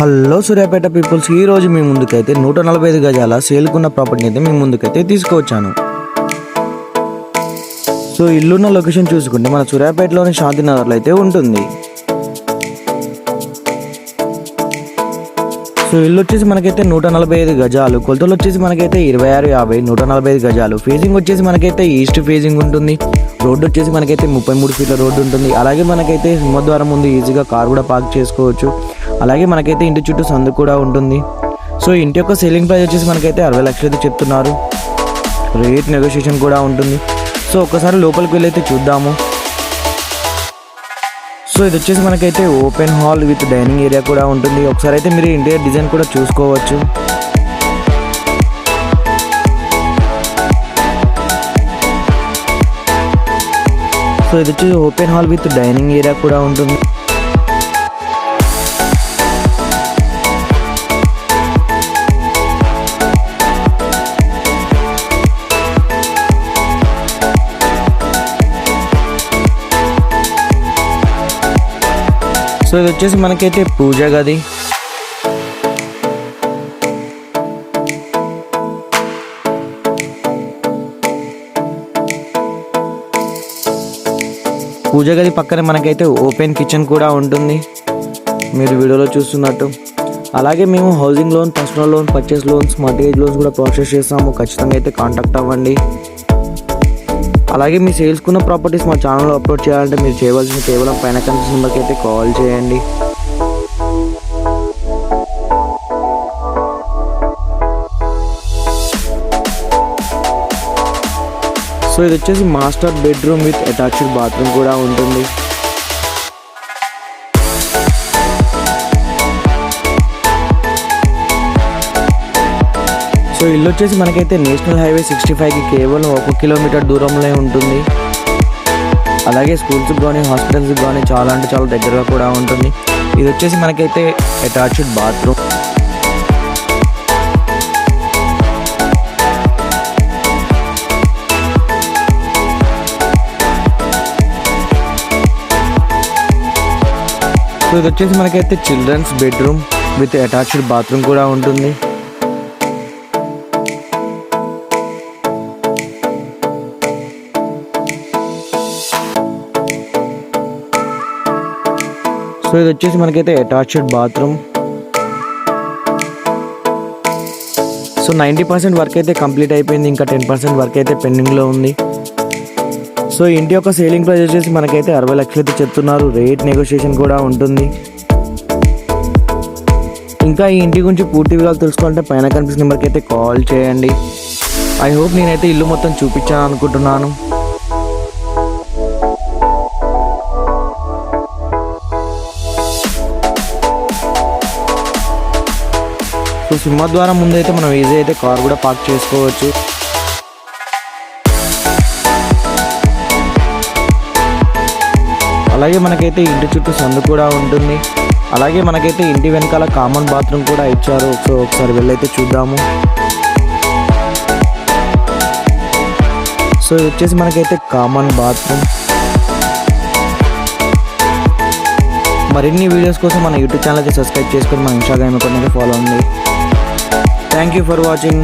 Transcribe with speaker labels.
Speaker 1: Hello Suryapet peoples, ఈ రోజు మీ ముందుకైతే 145 గజాల సేల్కున్న ప్రాపర్టీని అయితే మీ ముందుకైతే తీసుకువచ్చాను. సో ఇల్లున్న లొకేషన్ చూసుకుంటే మన సూర్యాపేటలోని శాంతినగర్లో అయితే ఉంటుంది. సో ఇల్లు వచ్చేసి మనకైతే 145 గజాలు, కొలతలు వచ్చేసి మనకైతే 2650, 145 గజాలు. ఫేసింగ్ వచ్చేసి మనకైతే ఈస్ట్ ఫేసింగ్ ఉంటుంది. రోడ్డు వచ్చేసి మనకైతే 33 ఫీట్ల రోడ్డు ఉంటుంది. అలాగే మనకైతే సింహద్వారం ముందు ఈజీగా కార్ కూడా పార్క్ చేసుకోవచ్చు. అలాగే మనకైతే ఇంటి చుట్టూ సందు కూడా ఉంటుంది. సో ఇంటి యొక్క సేలింగ్ ప్రైస్ వచ్చేసి మనకైతే 60 లక్షలు అయితే చెప్తున్నారు. రేట్ నెగోషియేషన్ కూడా ఉంటుంది. సో ఒక్కసారి లోపలికి వెళ్ళి అయితే చూద్దాము. సో ఇది వచ్చేసి మనకైతే open hall with dining area కూడా ఉంటుంది. ఒకసారి అయితే మీరు ఇంటీరియర్ డిజైన్ కూడా చూసుకోవచ్చు. సో ఇది వచ్చి open hall with dining area కూడా ఉంటుంది. సో ఇది వచ్చేసి మనకైతే పూజ గది. పూజ గది పక్కనే మనకైతే ఓపెన్ కిచెన్ కూడా ఉంటుంది, మీరు వీడియోలో చూస్తున్నట్టు. అలాగే మేము housing loan, personal loan, purchase loans, mortgage loans కూడా ప్రాసెస్ చేస్తాము. ఖచ్చితంగా అయితే కాంటాక్ట్ అవ్వండి. అలాగే మీ సేల్స్కున్న ప్రాపర్టీస్ మా ఛానల్లో అప్లోడ్ చేయాలంటే మీరు చేయవలసిన కేవలం పైన కనిపిస్తున్న నెంబర్కి అయితే కాల్ చేయండి. సో ఇది వచ్చేసి master bedroom with attached bathroom కూడా ఉంటుంది. సో ఇల్లు వచ్చేసి మనకైతే నేషనల్ హైవే 65కి కేవలం 1 కిలోమీటర్ దూరంలో ఉంటుంది. అలాగే స్కూల్స్కి కానీ హాస్పిటల్స్కి కానీ చాలా అంటే చాలా దగ్గరగా కూడా ఉంటుంది. ఇది వచ్చేసి మనకైతే అటాచ్డ్ బాత్రూమ్. సో ఇది వచ్చేసి మనకైతే children's bedroom with attached bathroom కూడా ఉంటుంది. సో ఇది వచ్చేసి మనకైతే అటాచ్డ్ బాత్రూమ్. సో 90% వర్క్ అయితే కంప్లీట్ అయిపోయింది, ఇంకా 10% వర్క్ అయితే పెండింగ్లో ఉంది. సో ఇంటి యొక్క సేలింగ్ ప్రైస్ వచ్చేసి మనకైతే 60 లక్షలు అయితే చెప్తున్నారు. రేట్ నెగోషియేషన్ కూడా ఉంటుంది. ఇంకా ఈ ఇంటి గురించి పూర్తి వివరాలు తెలుసుకోవాలంటే పైన కనిపిస్తున్న నెంబర్కి అయితే కాల్ చేయండి. ఐ హోప్ నేనైతే ఇల్లు మొత్తం చూపించాను అనుకుంటున్నాను. సో సింహద్వారం ముందు అయితే మనం ఈజీ అయితే కార్ కూడా పార్క్ చేసుకోవచ్చు. అలాగే మనకైతే ఇంటి చుట్టూ సందు కూడా ఉంటుంది. అలాగే మనకైతే ఇంటి వెనకాల కామన్ బాత్రూమ్ కూడా ఇచ్చారు. సో ఒకసారి వెళ్ళైతే చూద్దాము. సో ఇది వచ్చేసి మనకైతే కామన్ బాత్రూమ్. మరిన్ని వీడియోస్ కోసం మన యూట్యూబ్ ఛానల్కి సబ్స్క్రైబ్ చేసుకొని మన ఇన్స్టాగ్రామ్ అకౌంట్కి ఫాలో అవ్వండి. Thank you for watching.